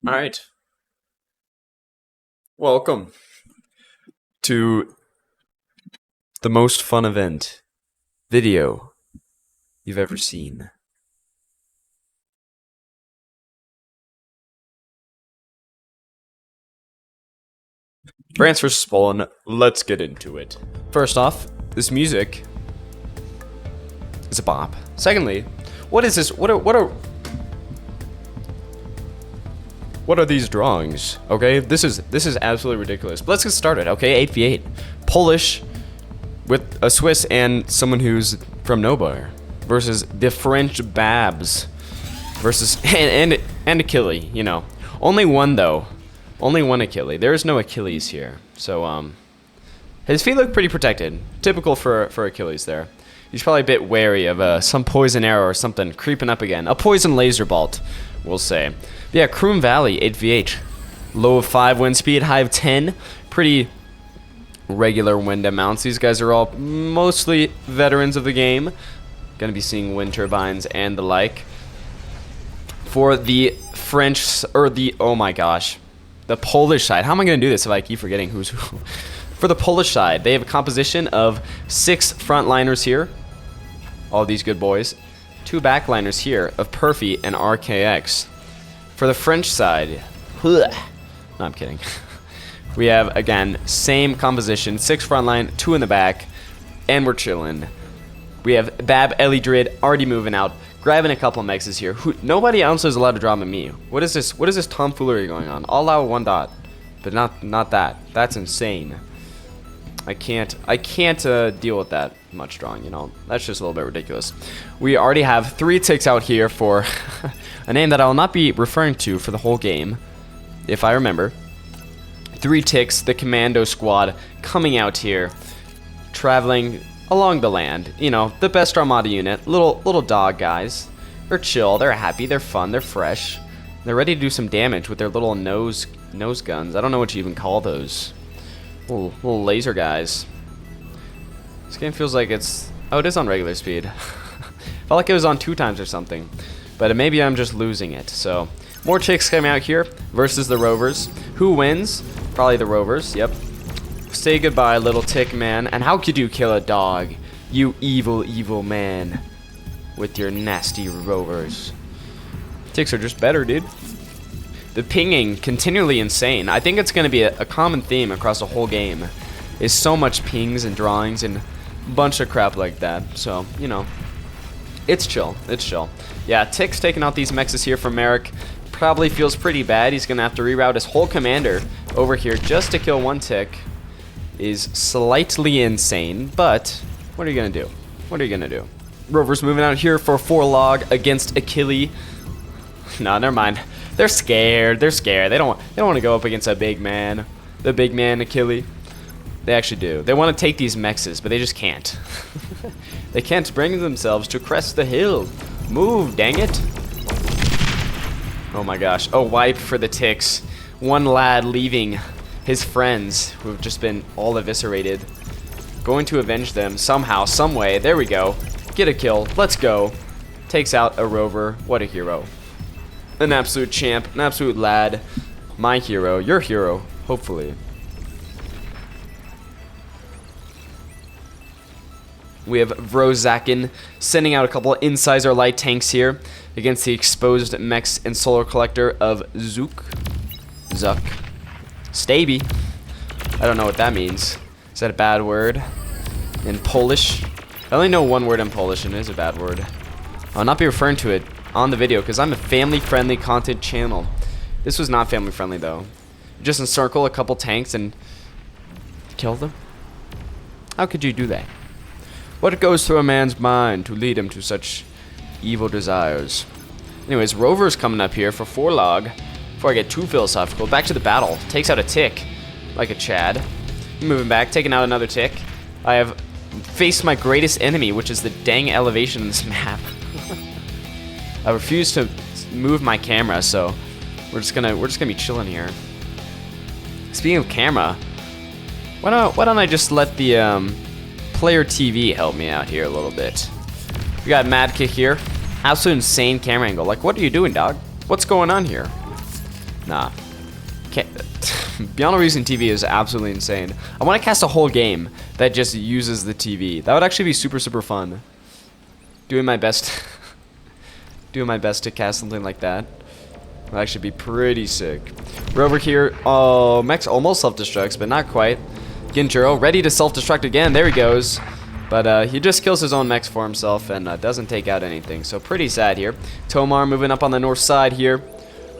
All right. Welcome to the most fun event video you've ever seen. France vs. Poland, let's get into it. First off, this music is a bop. Secondly, what is this? What are these drawings? Okay, this is absolutely ridiculous. But let's get started. Okay, 8v8, Polish with a Swiss and someone who's from nowhere versus the French Babs versus and Achilles. You know, only one though, only one Achilles. There is no Achilles here, so his feet look pretty protected. Typical for Achilles there. He's probably a bit wary of some poison arrow or something creeping up again. A poison laser bolt, we'll say. Yeah, Kroom Valley, 8v8. Low of 5 wind speed, high of 10. Pretty regular wind amounts. These guys are all mostly veterans of the game. Gonna be seeing wind turbines and the like. For the French, or the, oh my gosh, the Polish side. How am I gonna do this if I keep forgetting who's who? For the Polish side, they have a composition of 6 frontliners here. All these good boys. 2 backliners here of Perfy and RKX. For the French side, no, I'm kidding. We have, again, same composition, 6 frontline, 2 in the back, and we're chilling. We have Bab Elidrid already moving out, grabbing a couple of mexes here. Nobody else is allowed to draw me. What is this? What is this tomfoolery going on? I'll allow 1 dot, but not that. That's insane. I can't deal with that much drawing, you know. That's just a little bit ridiculous. We already have 3 ticks out here for a name that I will not be referring to for the whole game, if I remember. 3 ticks, the commando squad coming out here, traveling along the land. You know, the best Armada unit, little dog guys. They're chill, they're happy, they're fun, they're fresh. They're ready to do some damage with their little nose guns. I don't know what you even call those. Little laser guys. This game feels like it's... Oh, it is on regular speed. Felt like it was on 2 times or something. But maybe I'm just losing it. So, more chicks coming out here versus the Rovers. Who wins? Probably the Rovers, yep. Say goodbye, little tick man. And how could you kill a dog? You evil, evil man. With your nasty Rovers. Ticks are just better, dude. The pinging, continually insane. I think it's going to be a common theme across the whole game. Is so much pings and drawings and a bunch of crap like that. So, you know, it's chill. It's chill. Yeah, Tick's taking out these mexes here from Merrick. Probably feels pretty bad. He's going to have to reroute his whole commander over here just to kill 1 tick. Is slightly insane, but what are you going to do? What are you going to do? Rover's moving out here for 4 log against Achilles. No, never mind. They're scared. They're scared. They don't want to go up against a big man. The big man Achilles. They actually do. They want to take these mexes, but they just can't. They can't bring themselves to crest the hill. Move, dang it. Oh my gosh. Oh, wipe for the ticks. 1 lad leaving his friends who have just been all eviscerated. Going to avenge them somehow, some way. There we go. Get a kill. Let's go. Takes out a rover. What a hero. An absolute champ, an absolute lad. My hero, your hero, hopefully. We have Vrozakin sending out a couple of incisor light tanks here against the exposed mechs and solar collector of Zuck. Staby. I don't know what that means. Is that a bad word? In Polish? I only know 1 word in Polish and it is a bad word. I'll not be referring to it on the video because I'm a family-friendly content channel. This was not family-friendly though. Just encircle a couple tanks and kill them? How could you do that? What goes through a man's mind to lead him to such evil desires? Anyways, Rover's coming up here for 4 log. Before I get too philosophical, back to the battle. Takes out a tick, like a Chad. Moving back, taking out another tick. I have faced my greatest enemy, which is the dang elevation in this map. I refuse to move my camera, so we're just gonna be chilling here. Speaking of camera, why don't I just let the player TV help me out here a little bit? We got Mad Kick here. Absolute insane camera angle. Like, what are you doing, dog? What's going on here? Nah. Can't. Beyond a Reason TV is absolutely insane. I want to cast a whole game that just uses the TV. That would actually be super, super fun. Doing my best. Doing my best to cast something like that. Would actually be pretty sick. We're over here. Oh, Mech's almost self-destructs, but not quite. Ginjiro ready to self-destruct again. There he goes. But he just kills his own mechs for himself and doesn't take out anything. So pretty sad here. Tomar moving up on the north side here.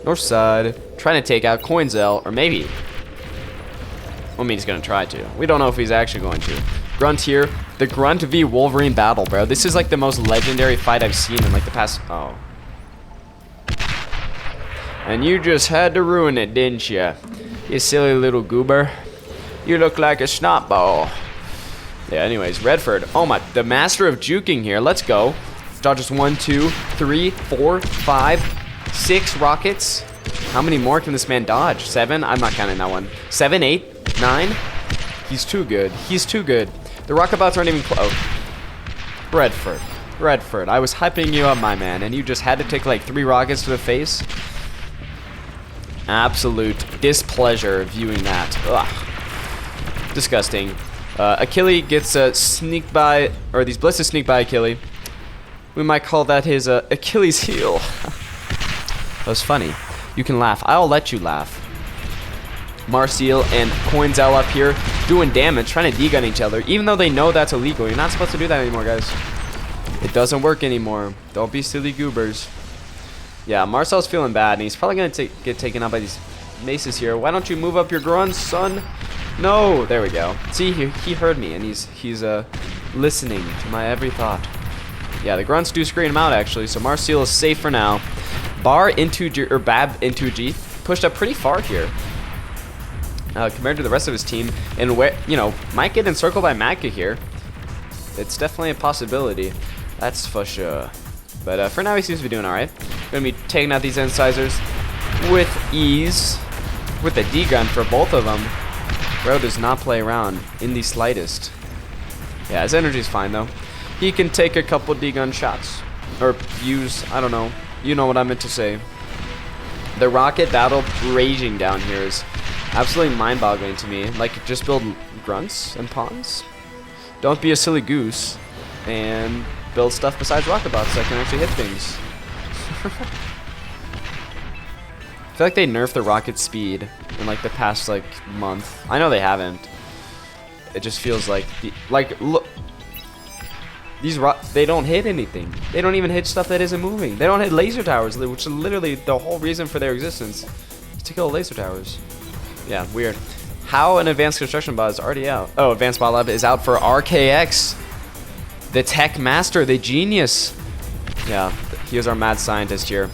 North side. Trying to take out Coinzel. Or maybe. I mean, he's going to try to. We don't know if he's actually going to. Grunt here. The Grunt v Wolverine battle, bro. This is like the most legendary fight I've seen in like the past... Oh. And you just had to ruin it, didn't you? You silly little goober. You look like a snot ball. Yeah, anyways, Redford. Oh my, the master of juking here. Let's go. Dodges 1, 2, 3, 4, 5, 6 rockets. How many more can this man dodge? 7? I'm not counting that one. 7, 8, 9. He's too good. He's too good. The rocket bots aren't even close. Redford. Redford. I was hyping you up, my man, and you just had to take like 3 rockets to the face. Absolute displeasure viewing that. Ugh. Disgusting. Achilles gets sneaked by, or these blitzes sneak by Achilles. We might call that his Achilles heel. That was funny. You can laugh. I'll let you laugh. Marcial and Coinzel up here doing damage, trying to degun each other, even though they know that's illegal. You're not supposed to do that anymore, guys. It doesn't work anymore. Don't be silly goobers. Yeah, Marcel's feeling bad, and he's probably going to get taken out by these maces here. Why don't you move up your grunts, son? No, there we go. See, he heard me, and he's listening to my every thought. Yeah, the grunts do screen him out, actually, so Marcial is safe for now. Bar into G, or Bab into G, pushed up pretty far here. Compared to the rest of his team, and where, you know, might get encircled by Magka here. It's definitely a possibility. That's for sure. But for now, he seems to be doing alright. Gonna be taking out these incisors with ease. With the D-gun for both of them. Bro does not play around in the slightest. Yeah, his energy's fine, though. He can take a couple D-gun shots. Or use, I don't know. You know what I meant to say. The rocket battle raging down here is absolutely mind-boggling to me. Like, just build grunts and pawns. Don't be a silly goose. And build stuff besides rocket bots that can actually hit things. I feel like they nerfed the rocket speed in like the past like month. I know they haven't. It just feels like look, these they don't hit anything. They don't even hit stuff that isn't moving. They don't hit laser towers, which is literally the whole reason for their existence, is to kill laser towers. Yeah, weird. How an advanced construction bot is already out. Oh, advanced bot lab is out for RKX. The tech master, the genius. Yeah, here's our mad scientist here.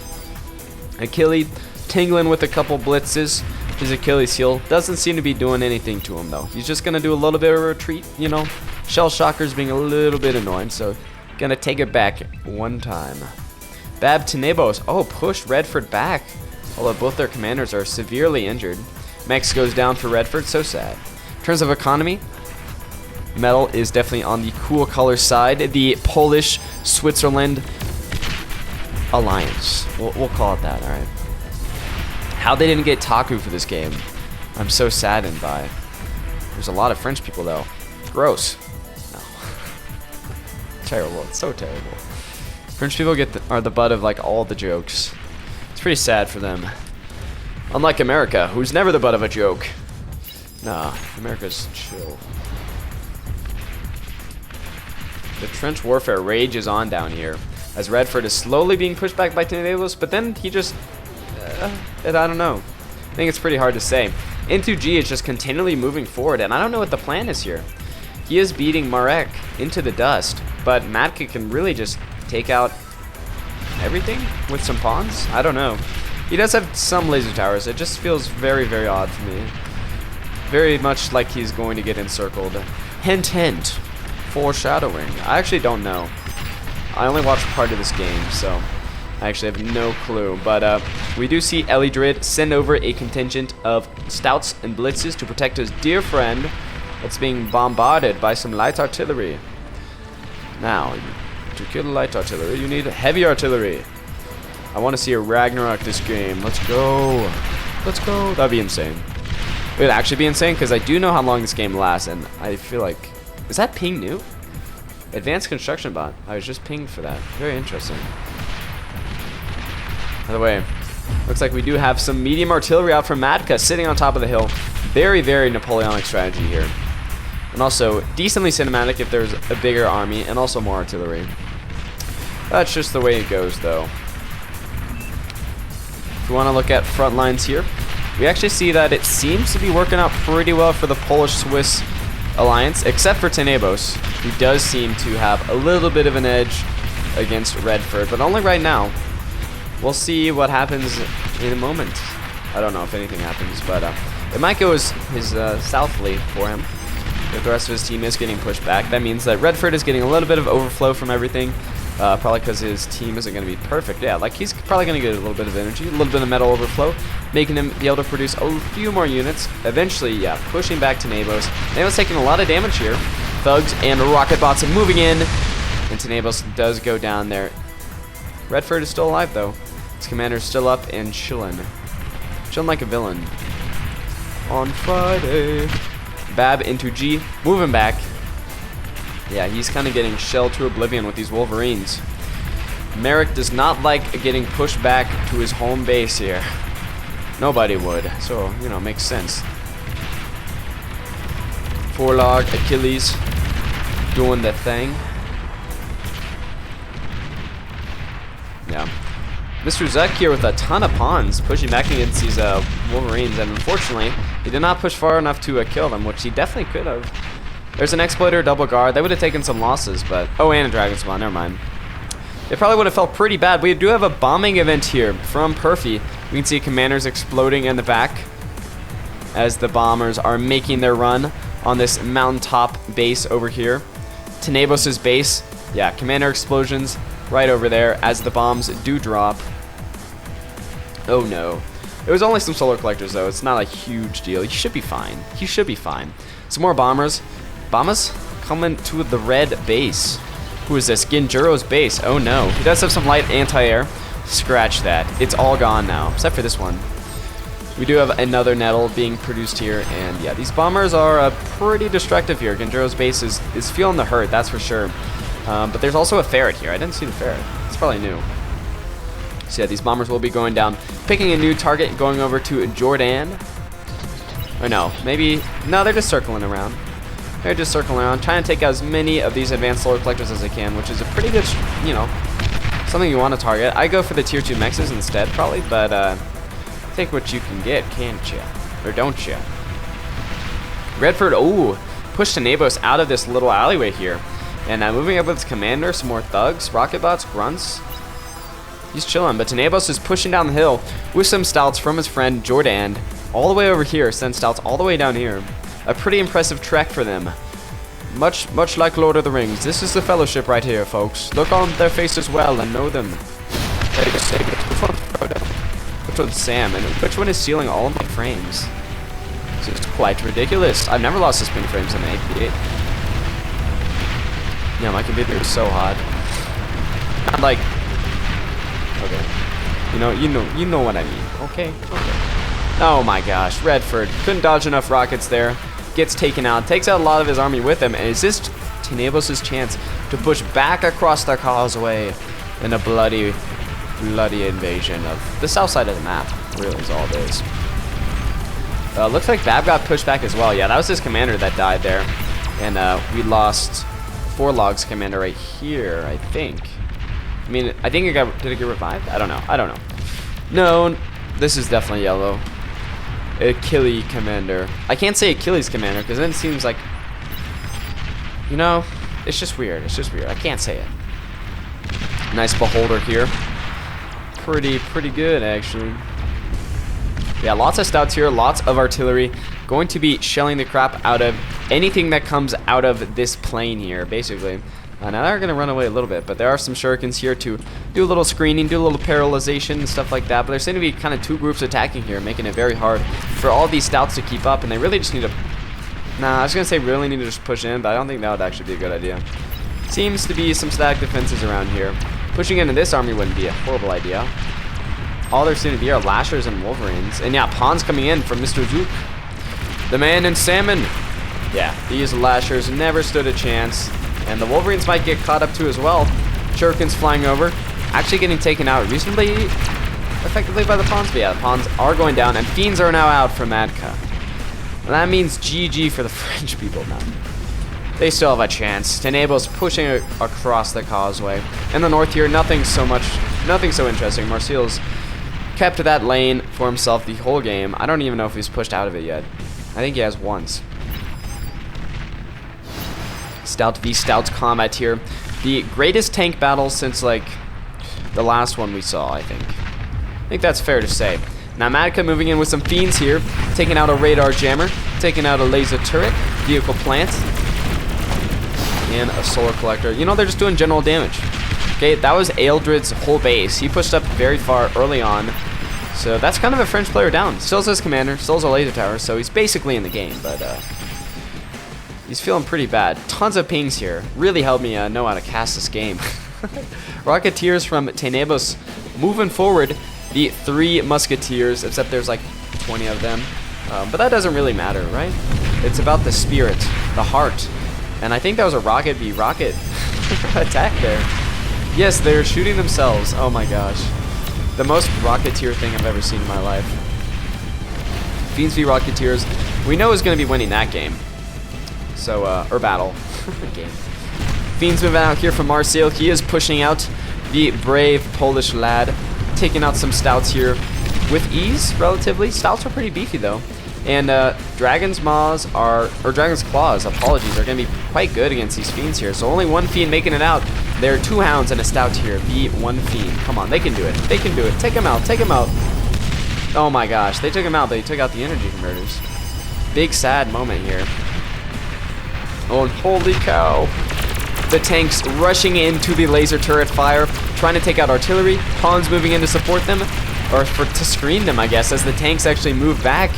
Achilles tingling with a couple blitzes. His Achilles heel doesn't seem to be doing anything to him, though. He's just going to do a little bit of a retreat, you know. Shell Shocker's being a little bit annoying, so going to take it back one time. Bab Tenebos. Oh, push Redford back. Although both their commanders are severely injured. Mex goes down for Redford, so sad. In terms of economy, Metal is definitely on the cool color side. The Polish-Switzerland alliance. We'll call it that, alright. How they didn't get Taku for this game, I'm so saddened by. There's a lot of French people, though. Gross. No. Terrible. It's so terrible. French people are the butt of, like, all the jokes. It's pretty sad for them. Unlike America, who's never the butt of a joke. Nah, America's chill. The trench warfare rages on down here, as Redford is slowly being pushed back by Tenebos, but then he just... I don't know. I think it's pretty hard to say. Into G is just continually moving forward, and I don't know what the plan is here. He is beating Marek into the dust, but Matka can really just take out everything with some pawns? I don't know. He does have some laser towers. It just feels very, very odd for me. Very much like he's going to get encircled. Hint, hint. Foreshadowing. I actually don't know. I only watched part of this game, so I actually have no clue. But we do see Elidrid send over a contingent of stouts and blitzes to protect his dear friend that's being bombarded by some light artillery. Now, to kill the light artillery, you need heavy artillery. I want to see a Ragnarok this game. Let's go. Let's go. That'd be insane. It would actually be insane because I do know how long this game lasts, and I feel like... Is that ping new? Advanced construction bot. I was just pinged for that. Very interesting. By the way, looks like we do have some medium artillery out from Matka sitting on top of the hill. Very, very Napoleonic strategy here. And also decently cinematic if there's a bigger army, and also more artillery. That's just the way it goes, though. If we want to look at front lines here, we actually see that it seems to be working out pretty well for the Polish-Swiss alliance, except for Tenebos, who does seem to have a little bit of an edge against Redford, but only right now. We'll see what happens in a moment. I don't know if anything happens, but it might go his southly for him. If the rest of his team is getting pushed back, that means that Redford is getting a little bit of overflow from everything. Probably because his team isn't going to be perfect. Yeah, like he's probably going to get a little bit of energy, a little bit of metal overflow, making him be able to produce a few more units. Eventually, yeah, pushing back to Tenebos. Tenebos taking a lot of damage here. Thugs and rocket bots are moving in, and Tenebos does go down there. Redford is still alive, though. His commander's still up and chilling. Chilling like a villain. On Friday. Bab into G, moving back. Yeah, he's kind of getting shelled to oblivion with these Wolverines. Merrick does not like getting pushed back to his home base here. Nobody would, so, you know, makes sense. Forlog, Achilles, doing the thing. Yeah. Mr. Zuck here with a ton of pawns, pushing back against these Wolverines, and unfortunately, he did not push far enough to kill them, which he definitely could have. There's an exploiter, double guard. They would have taken some losses, but... Oh, and a dragon spawn. Never mind. It probably would have felt pretty bad. We do have a bombing event here from Perfy. We can see commanders exploding in the back as the bombers are making their run on this mountaintop base over here. Tenebos' base. Yeah, commander explosions right over there as the bombs do drop. Oh, no. It was only some solar collectors, though. It's not a huge deal. He should be fine. He should be fine. Some more bombers. Bombers coming to the red base. Who is this? Genjuro's base. Oh no. He does have some light anti-air. Scratch that. It's all gone now, except for this one. We do have another nettle being produced here, and yeah, these bombers are pretty destructive here. Genjuro's base is feeling the hurt, that's for sure. But there's also a ferret here. I didn't see the ferret. It's probably new. So yeah, these bombers will be going down, picking a new target, going over to Jordan. Or no, maybe... No, they're just circling around. They're just circling around, trying to take out as many of these advanced solar collectors as they can, which is a pretty good, you know, something you want to target. I go for the tier 2 mexes instead, probably, but take what you can get, can't you? Or don't you? Redford, ooh, pushed Tenebos out of this little alleyway here. And moving up with his commander, some more thugs, rocket bots, grunts. He's chilling, but Tenebos is pushing down the hill with some stouts from his friend Jordan. All the way over here, send stouts all the way down here. A pretty impressive trek for them. Much like Lord of the Rings. This is the fellowship right here, folks. Look on their faces well and know them. Which one's Frodo? Which one's Sam? And which one is stealing all of my frames? This is quite ridiculous. I've never lost this many frames in an 8v8. Yeah, my computer is so hot. I'm like... Okay. You know what I mean. Okay. Oh my gosh, Redford couldn't dodge enough rockets there. Gets taken out, takes out a lot of his army with him, and is this Tenebos' chance to push back across the causeway in a bloody invasion of the south side of the map, really is all it is. Looks like Bab got pushed back as well. Yeah, that was his commander that died there. And we lost Forlog's commander right here, I think. I mean, I think did it get revived? I don't know. No, this is definitely yellow. Achilles commander. I can't say Achilles commander because then it seems like, you know, it's just weird. I can't say it. Nice beholder here. Pretty good actually. Yeah, lots of stouts here, lots of artillery. Going to be shelling the crap out of anything that comes out of this plane here, basically. Now they're going to run away a little bit, but there are some shurikens here to do a little screening, do a little paralyzation and stuff like that. But there seem to be kind of two groups attacking here, making it very hard for all these stouts to keep up. And they really just need to... Nah, I was going to say really need to just push in, but I don't think that would actually be a good idea. Seems to be some static defenses around here. Pushing into this army wouldn't be a horrible idea. all there seem to be are Lashers and Wolverines. And yeah, pawns coming in from Mr. Zook. The man in salmon. Yeah, these Lashers never stood a chance. And the Wolverines might get caught up too as well. Shurikens flying over. Actually getting taken out reasonably effectively by the pawns. But yeah, the pawns are going down. And Fiends are now out from Madka. And that means GG for the French people now. They still have a chance. Tenebo's pushing across the causeway. In the north here, nothing so interesting. Marseille's kept that lane for himself the whole game. I don't even know if he's pushed out of it yet. I think he has once. Stout v Stout combat here. The greatest tank battle since, like, the last one we saw, I think. I think that's fair to say. Now Madka moving in with some Fiends here. Taking out a radar jammer. Taking out a laser turret. Vehicle plant. And a solar collector. You know, they're just doing general damage. Okay, that was Ealdred's whole base. He pushed up very far early on. So that's kind of a French player down. Still his commander, still a laser tower, so he's basically in the game, but he's feeling pretty bad. Tons of pings here. Really helped me know how to cast this game. Rocketeers from Tenebos moving forward. The 3 musketeers, except there's like 20 of them. But that doesn't really matter, right? It's about the spirit, the heart. And I think that was a rocket v rocket attack there. Yes, they're shooting themselves. Oh my gosh. The most Rocketeer thing I've ever seen in my life. Fiends v Rocketeers. We know is going to be winning that game. So, or battle. Game. Fiends moving out here from Marseille. He is pushing out the brave Polish lad. Taking out some Stouts here with ease, relatively. Stouts are pretty beefy, though. And Dragon's Claws, are going to be quite good against these Fiends here. So only 1 Fiend making it out. There are 2 Hounds and a Stout here. Be 1 Fiend. Come on, they can do it. They can do it. Take him out. Take him out. Oh my gosh, they took him out. They took out the energy converters. Big sad moment here. Oh, and holy cow. The tanks rushing into the laser turret fire, trying to take out artillery. Pawns moving in to support them, or to screen them, I guess, as the tanks actually move back.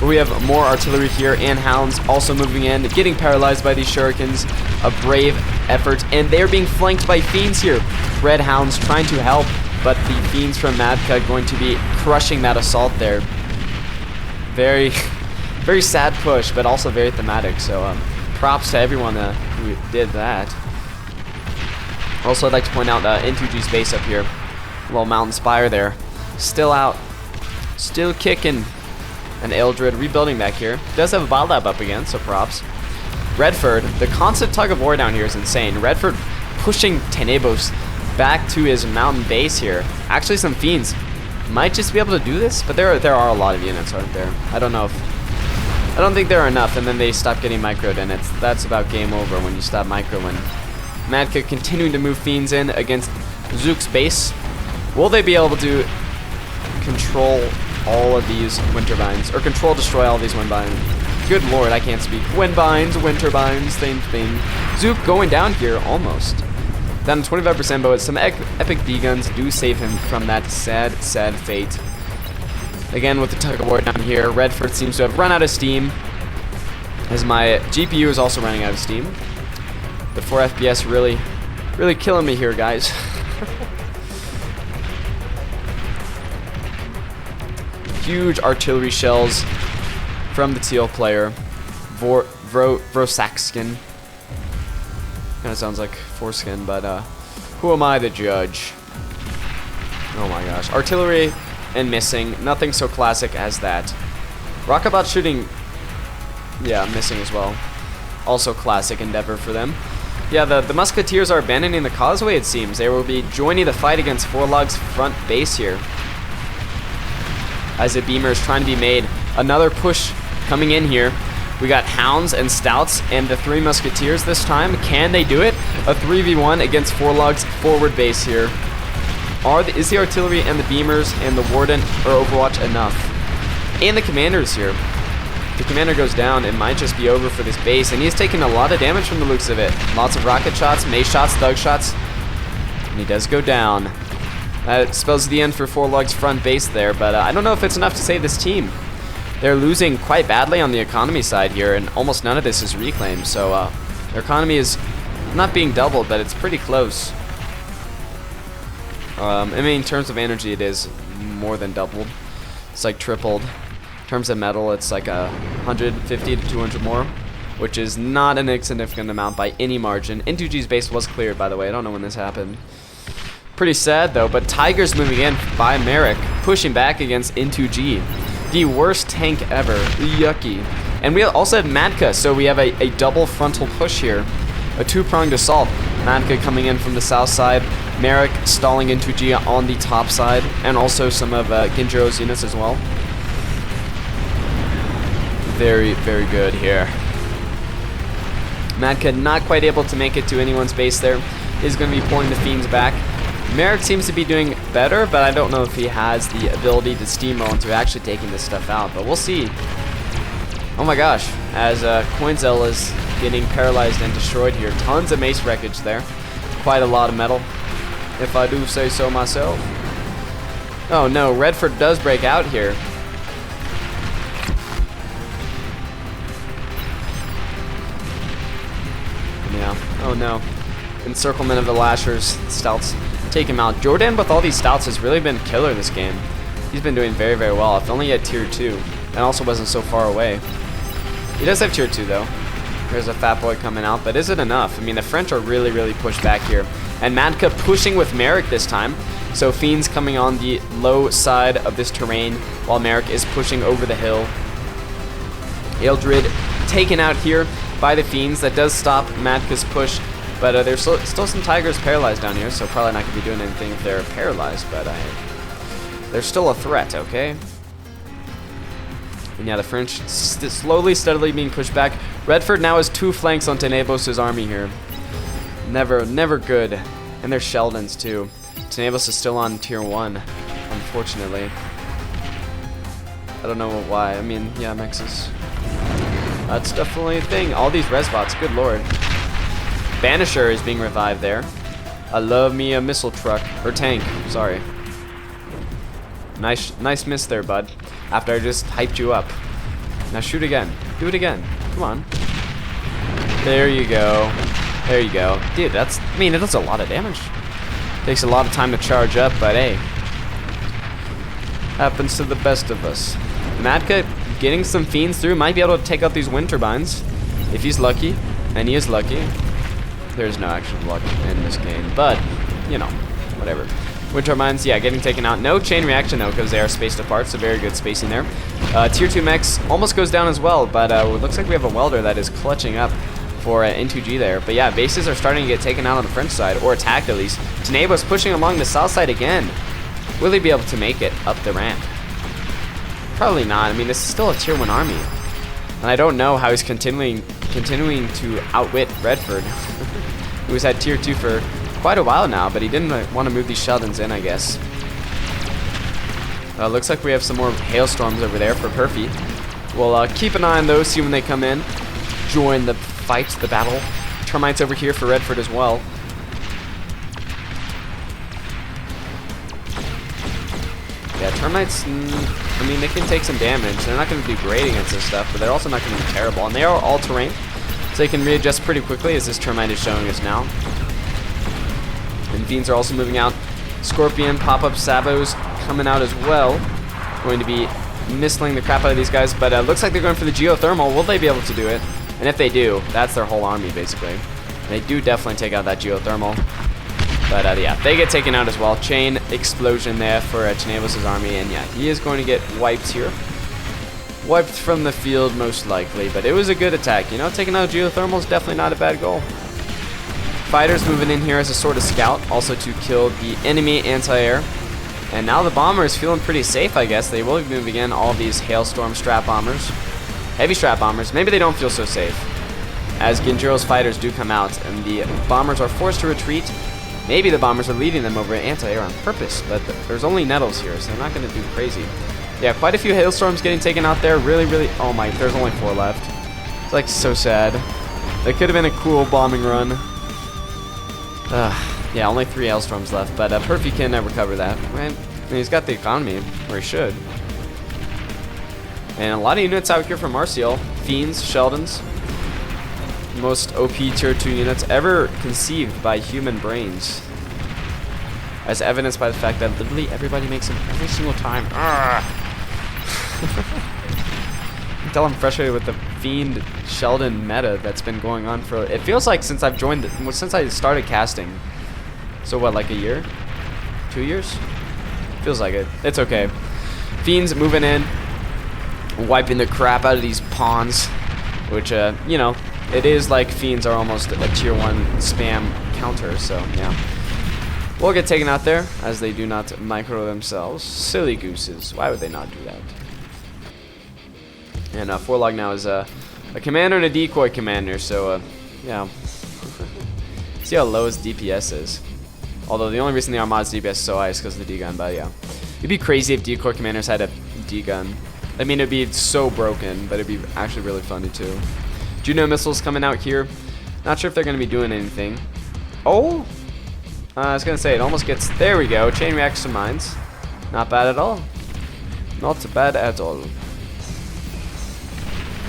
We have more artillery here and Hounds also moving in, getting paralyzed by these Shurikens. A brave effort, and they're being flanked by Fiends here. Red Hounds trying to help, but the Fiends from Madka going to be crushing that assault there. Very, very sad push, but also very thematic. So props to everyone who did that. Also, I'd like to point out N2G's base up here. A little mountain spire there. Still out. Still kicking. And Ealdred rebuilding back here. Does have a bottle lab up again, so props. Redford, the constant tug of war down here is insane. Redford pushing Tenebos back to his mountain base here. Actually, some Fiends might just be able to do this, but there are a lot of units, aren't there? I don't think there are enough, and then they stop getting microed, and that's about game over when you stop microing. Madka continuing to move Fiends in against Zook's base. Will they be able to control all of these Winterbinds, or destroy all these Windbinds? Good lord, I can't speak. Windbinds, Winterbinds, same thing. Zook going down here, almost. Down to 25%, but some epic B-guns do save him from that sad, sad fate. Again, with the tug of war down here, Redford seems to have run out of steam, as my GPU is also running out of steam. The 4 FPS really killing me here, guys. Huge artillery shells from the teal player, Vrosakskin. Kind of sounds like foreskin, but who am I to judge? Oh my gosh. Artillery and missing. Nothing so classic as that. Rockabot shooting, yeah, missing as well. Also classic endeavor for them. Yeah, the Musketeers are abandoning the causeway, it seems. They will be joining the fight against Forlog's front base here. As a beamer is trying to be made. Another push coming in here. We got Hounds and Stouts and the 3 Musketeers this time. Can they do it? A 3v1 against Forlog's forward base here. Is the artillery and the beamers and the Warden or Overwatch enough? And the commanders here. The commander goes down, it might just be over for this base, and he's taking a lot of damage from the looks of it. Lots of rocket shots, mace shots, thug shots, and he does go down. That spells the end for Forlog's front base there, but I don't know if it's enough to save this team. They're losing quite badly on the economy side here, and almost none of this is reclaimed, so their economy is not being doubled, but it's pretty close. I mean, in terms of energy, it is more than doubled. It's like tripled. In terms of metal, it's like 150 to 200 more, which is not an insignificant amount by any margin. N2G's base was cleared, by the way. I don't know when this happened. Pretty sad, though, but Tiger's moving in by Merrick, pushing back against N2G. The worst tank ever. Yucky. And we also have Madka, so we have a double frontal push here. A two-pronged assault. Madka coming in from the south side. Merrick stalling N2G on the top side. And also some of Ginjo's units as well. Very, very good here. Madka not quite able to make it to anyone's base there. Is going to be pulling the Fiends back. Merrick seems to be doing better, but I don't know if he has the ability to steamroll into actually taking this stuff out. But we'll see. Oh my gosh, as Coinzel is getting paralyzed and destroyed here. Tons of mace wreckage there. Quite a lot of metal, if I do say so myself. Oh no, Redford does break out here. Yeah, oh no. Encirclement of the Lashers, Stouts take him out. Jordan with all these Stouts has really been killer this game. He's been doing very, very well. If only he had tier 2 and also wasn't so far away. He does have tier 2 though. There's a fat boy coming out, but is it enough? I mean, the French are really, really pushed back here. And Madka pushing with Merrick this time. So Fiends coming on the low side of this terrain while Merrick is pushing over the hill. Eldred taken out here by the Fiends. That does stop Madka's push. But there's still some Tigers paralyzed down here, so probably not going to be doing anything if they're paralyzed. But they're still a threat, okay? And yeah, the French slowly, steadily being pushed back. Redford now has 2 flanks on Tenebos' army here. Never good. And there's Sheldons too. Tenebos is still on tier 1, unfortunately. I don't know why. I mean, yeah, Mexes. That's definitely a thing. All these res bots, good lord. Banisher is being revived there. I love me a missile truck. Or tank, sorry. Nice miss there, bud. After I just hyped you up. Now shoot again. Do it again. Come on. There you go. There you go. Dude, that's... I mean, it does a lot of damage. Takes a lot of time to charge up, but hey. Happens to the best of us. Madka getting some Fiends through. Might be able to take out these wind turbines. If he's lucky. And he is lucky. There's no actual luck in this game, but, you know, whatever. Wind turbines, yeah, getting taken out. No chain reaction, though, because they are spaced apart, so very good spacing there. Tier 2 mechs almost goes down as well, but it looks like we have a welder that is clutching up for N2G there. But yeah, bases are starting to get taken out on the French side, or attacked at least. Tenebos pushing along the south side again. Will he be able to make it up the ramp? Probably not. I mean, this is still a tier 1 army. And I don't know how he's continuing to outwit Redford. Who has had tier 2 for quite a while now, but he didn't want to move these Sheldons in, I guess. Looks like we have some more hailstorms over there for Perfy. We'll keep an eye on those, see when they come in. Join the fight, the battle. Termites over here for Redford as well. Yeah, termites, I mean, they can take some damage. They're not going to do great against this stuff, but they're also not going to be terrible. And they are all-terrain. So they can readjust pretty quickly, as this termite is showing us now. And Fiends are also moving out. Scorpion, pop-up Sabos coming out as well. Going to be missiling the crap out of these guys, but looks like they're going for the geothermal. Will they be able to do it? And if they do, that's their whole army, basically. And they do definitely take out that geothermal. But yeah, they get taken out as well. Chain explosion there for Tenebos' army, and yeah, he is going to get wiped here. Wiped from the field, most likely, but it was a good attack. You know, taking out geothermal is definitely not a bad goal. Fighters moving in here as a sort of scout, also to kill the enemy anti-air. And now the bomber is feeling pretty safe, I guess. They will be moving in all these hailstorm strap bombers. Heavy strap bombers. Maybe they don't feel so safe, as Genjiro's fighters do come out, and the bombers are forced to retreat. Maybe the bombers are leading them over anti-air on purpose, but there's only nettles here, so they're not going to do crazy. Yeah, quite a few hailstorms getting taken out there. Really, oh my, there's only 4 left. It's like so sad. That could have been a cool bombing run. Yeah, only 3 hailstorms left, but Perfy can recover that, right? I mean, he's got the economy, or he should. And a lot of units out here from Martial. Fiends, Sheldons. Most OP tier 2 units ever conceived by human brains. as evidenced by the fact that literally everybody makes them every single time. I can tell I'm frustrated with the Fiend Sheldon meta that's been going on for, it feels like since I've joined, since I started casting. So what, like a year? 2 years? Feels like it. It's okay. Fiends moving in, wiping the crap out of these pawns, which, you know, it is like Fiends are almost a tier 1 spam counter, so yeah. We'll get taken out there, as they do not micro themselves. Silly gooses. Why would they not do that? And Forlog now is a commander and a decoy commander, so yeah. See how low his DPS is. Although the only reason the Armada's DPS is so high is because of the D-gun, but yeah. It'd be crazy if decoy commanders had a D-gun. I mean, it'd be so broken, but it'd be actually really funny too. Juno missiles coming out here. Not sure if they're going to be doing anything. Oh! I was going to say, it almost gets... There we go. Chain reaction mines. Not bad at all. Not bad at all.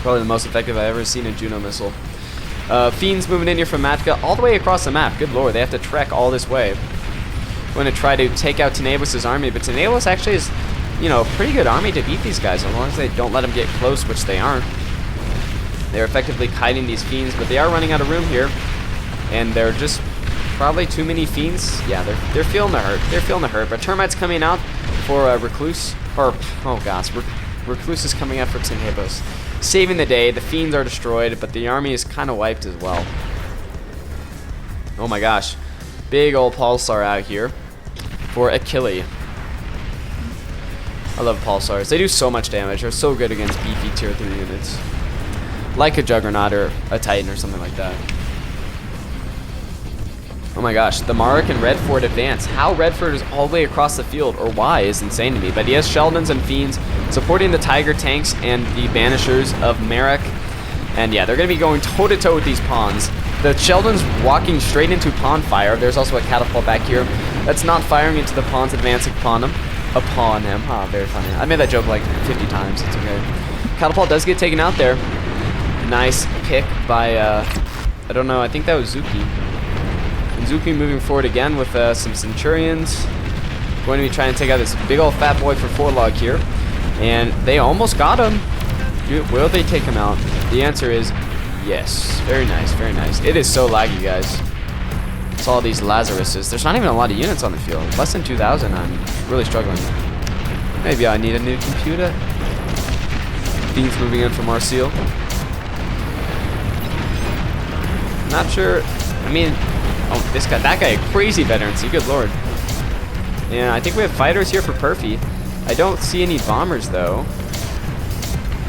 Probably the most effective I've ever seen a Juno missile. Fiends moving in here from Matka all the way across the map. Good lord, they have to trek all this way. Going to try to take out Tenebris' army, but Tenebris actually is, you know, a pretty good army to beat these guys, as long as they don't let them get close, which they aren't. They're effectively kiting these Fiends, but they are running out of room here. And they're just probably too many Fiends. Yeah, they're feeling the hurt. They're feeling the hurt. But Termite's coming out for Recluse. Or, oh gosh, Recluse is coming out for Tenebris. Saving the day. The Fiends are destroyed, but the army is kind of wiped as well. Oh my gosh. Big old Pulsar out here for Achille. I love Pulsars. They do so much damage. They're so good against beefy tier 3 units. Like a Juggernaut or a Titan or something like that. Oh my gosh, the Marek and Redford advance. How Redford is all the way across the field, or why, is insane to me. But he has Sheldons and Fiends supporting the Tiger tanks and the Banishers of Marek. And yeah, they're going to be going toe-to-toe with these pawns. The Sheldon's walking straight into pawn fire. There's also a catapult back here that's not firing into the pawns, advancing upon him. Ah, very funny. I made that joke like 50 times. It's okay. Catapult does get taken out there. Nice pick by, I don't know, I think that was Zuki. And Zuki moving forward again with some Centurions. Going to be trying to take out this big old fat boy for Forlog here. And they almost got him. Will they take him out? The answer is yes. Very nice, very nice. It is so laggy, guys. It's all these Lazaruses. There's not even a lot of units on the field. Less than 2,000. I'm really struggling. Maybe I need a new computer. Fiends moving in from Marseille. Not sure. I mean, oh, this guy, that guy, a crazy veterancy. Good lord. Yeah, I think we have fighters here for Perfy. I don't see any bombers though.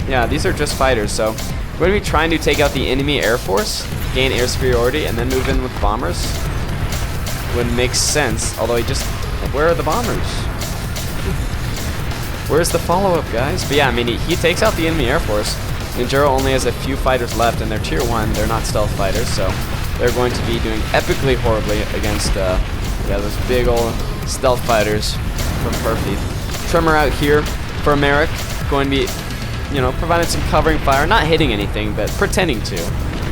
Yeah, these are just fighters. So we're going to be trying to take out the enemy air force, gain air superiority, and then move in with bombers. Would make sense. Although he just, where are the bombers? Where's the follow-up, guys? But yeah, I mean, he takes out the enemy air force. Ninjuro only has a few fighters left, and they're tier 1. They're not stealth fighters, so they're going to be doing epically horribly against yeah, those big old stealth fighters from Perfy. Tremor out here for Marek, going to be, you know, providing some covering fire, not hitting anything, but pretending to.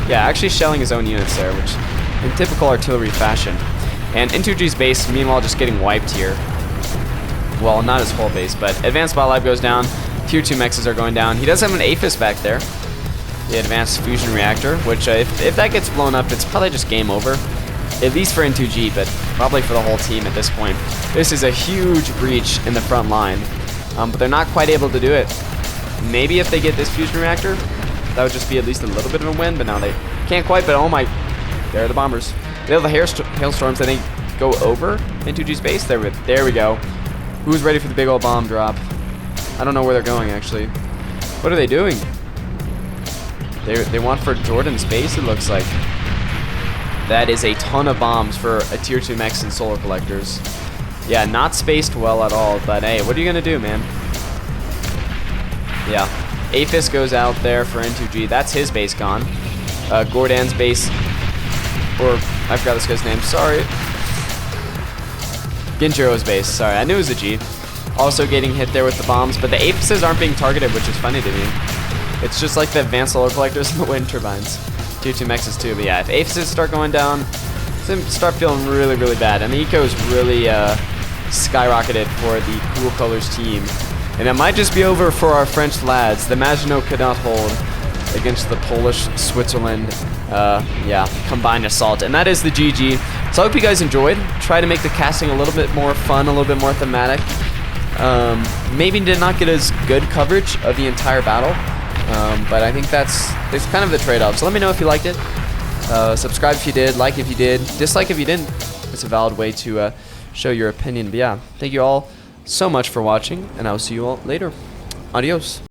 Yeah, actually shelling his own units there, which in typical artillery fashion. And N2G's base, meanwhile, just getting wiped here. Well, not his whole base, but Advanced Bot Lab goes down. Tier 2 mexes are going down. He does have an Aphis back there. The Advanced Fusion Reactor, which if that gets blown up, it's probably just game over. At least for N2G, but probably for the whole team at this point. This is a huge breach in the front line, but they're not quite able to do it. Maybe if they get this Fusion Reactor, that would just be at least a little bit of a win, but now they can't quite, but oh my, there are the bombers. They have the hailstorms, I think, go over N2G's base. There we go. Who's ready for the big old bomb drop? I don't know where they're going, actually. What are they doing? They want for Jordan's base, it looks like. That is a ton of bombs for a tier 2 mechs and solar collectors. Yeah, not spaced well at all, but hey, what are you going to do, man? Yeah, Aphis goes out there for N2G. That's his base gone. Gordon's base, or I forgot this guy's name, sorry. Genjiro's base, sorry, I knew it was a G. Also getting hit there with the bombs, but the Aphises aren't being targeted, which is funny to me. It's just like the advanced solar collectors and the wind turbines. Tier 2 mexes too, but yeah, if Aphises start going down, it's gonna start feeling really, really bad. And the eco is really skyrocketed for the Cool Colors team. And it might just be over for our French lads. The Maginot could not hold against the Polish Switzerland combined assault. And that is the GG. So I hope you guys enjoyed. Try to make the casting a little bit more fun, a little bit more thematic. Maybe did not get as good coverage of the entire battle. But I think that's kind of the trade-off. So let me know if you liked it. Subscribe if you did, like if you did, dislike if you didn't. It's a valid way to show your opinion. But yeah, thank you all so much for watching, and I'll see you all later. Adios.